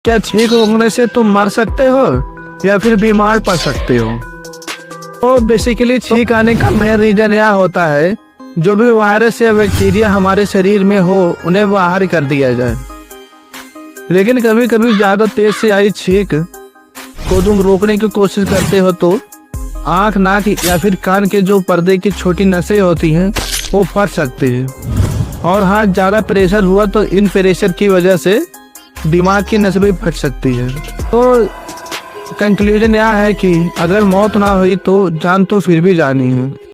क्या ठीक होने से तुम मर सकते हो या फिर बीमार पड़ सकते हो। तो बेसिकली ठीक आने का मेन रीजन यह होता है, जो भी वायरस या बैक्टीरिया हमारे शरीर में हो उन्हें बाहर कर दिया जाए। लेकिन कभी कभी ज्यादा तेज से आई छींक को तुम रोकने की कोशिश करते हो तो आंख, नाक या फिर कान के जो पर्दे की छोटी नसें होती हैं वो फट सकती है। और हाँ, ज्यादा प्रेशर हुआ तो इन प्रेशर की वजह से दिमाग की नस भी फट सकती है। तो कंक्लूजन यह है कि अगर मौत ना हुई तो जान तो फिर भी जानी है।